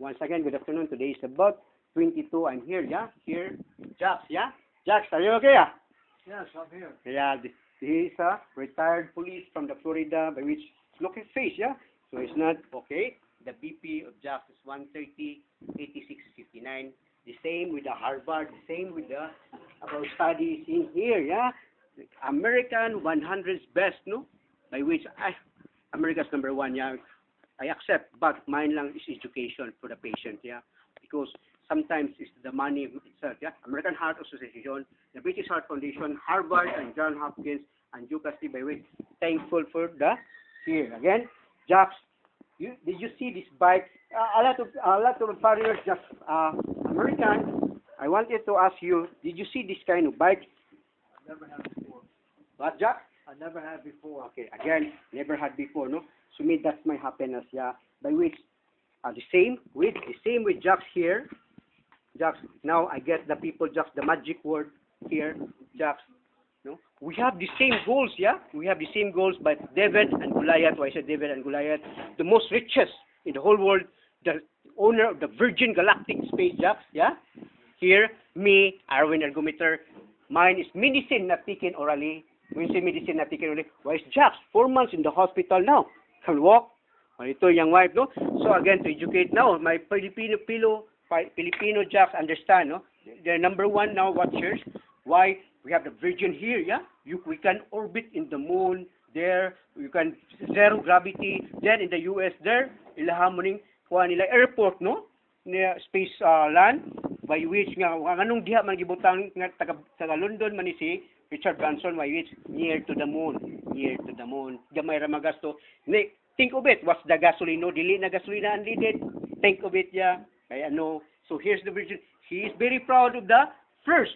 Once again, good afternoon. Today is about 22. I'm here, yeah? Here, Jax, yeah? Jax, are you okay, yeah? Yes, I'm here. Yeah, he is a retired police from the Florida, by which, look his face, yeah? So it's not, okay? The BP of Jax is 130, 86, 59. The same with the Harvard, the same with the about studies in here, yeah? American 100's best, no? By which, America's number one, yeah? I accept, but mine lang is education for the patient, yeah? Because sometimes it's the money itself, yeah? American Heart Association, the British Heart Foundation, Harvard, and Johns Hopkins, and UCASD, by which thankful for the here. Again, Jax, did you see this bike? A lot of foreigners, just American. I wanted to ask you, did you see this kind of bike? I never had before. What, Jax? I never had before. Okay, again, never had before, no? So me, that's my happiness, yeah. By which, the same with Jax here. Jax, now I get the people, Jax, the magic word here, Jax. No, we have the same goals, yeah. We have the same goals, but David and Goliath. Why I said David and Goliath, the most richest in the whole world, the owner of the Virgin Galactic Space, Jax, yeah. Here, me, Arwin Ergometer, mine is medicine not taken orally. When you say medicine not taken orally, why is Jax 4 months in the hospital now? Can walk. Ito yung wife, no? So again, to educate now, my Filipino Jax understand, no? They're number one now watchers. Why? We have the Virgin here, yeah? We can orbit in the moon there. You can zero gravity. Then in the US there, ilaham mo ning kuha nila airport, no? Niya space land, by which nga anong diha man gibutang nga taga London man ni si Richard Branson, by which near to the moon. Gamay ra magasto. Think of it, what's the gasolino? Dili na gasolina unleaded. Think of it, yeah. Kaya no. So here's the Virgin. He is very proud of the first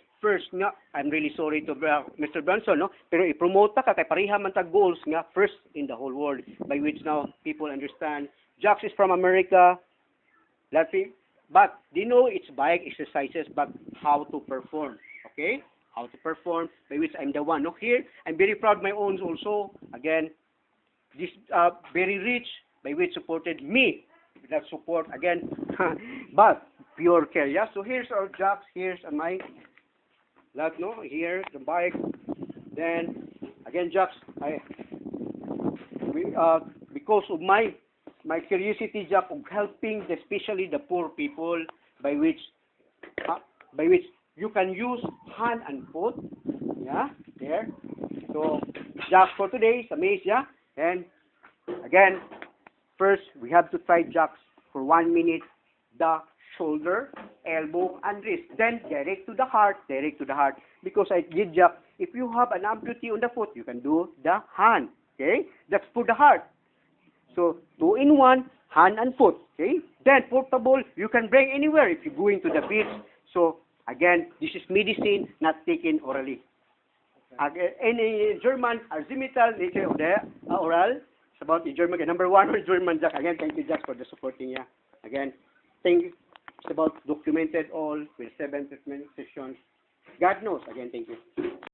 nga. I'm really sorry to Mr. Branson, no? Pero i-promote ka kay pareha man ta goals nga first in the whole world, by which now people understand. Jax is from America. But they know it's bike exercises, but how to perform. Okay? How to perform, by which I'm the one. No, here, I'm very proud my own also. Again, this very rich, by which supported me. That support, again, but pure care. Yeah? So here's our Jax, here's my, no, here, the bike. Then, again, Jax, because of my curiosity, Jax, of helping, especially the poor people, by which you can use hand and foot, yeah, there. So, Jax for today is amazing, yeah. And again, first we have to try Jax for 1 minute, the shoulder, elbow, and wrist. Then direct to the heart. Because I did Jax. If you have an amputee on the foot, you can do the hand. Okay, that's for the heart. So 2 in 1, hand and foot. Okay, then portable, you can bring anywhere if you're going to the beach. So again, this is medicine not taken orally. In German, Arzimetal, nature of the oral. It's about the German, number one for German, Jax. Again, thank you, Jax, for the supporting, yeah. Again, thank you. It's about documented all with 7 treatment sessions. God knows. Again, thank you.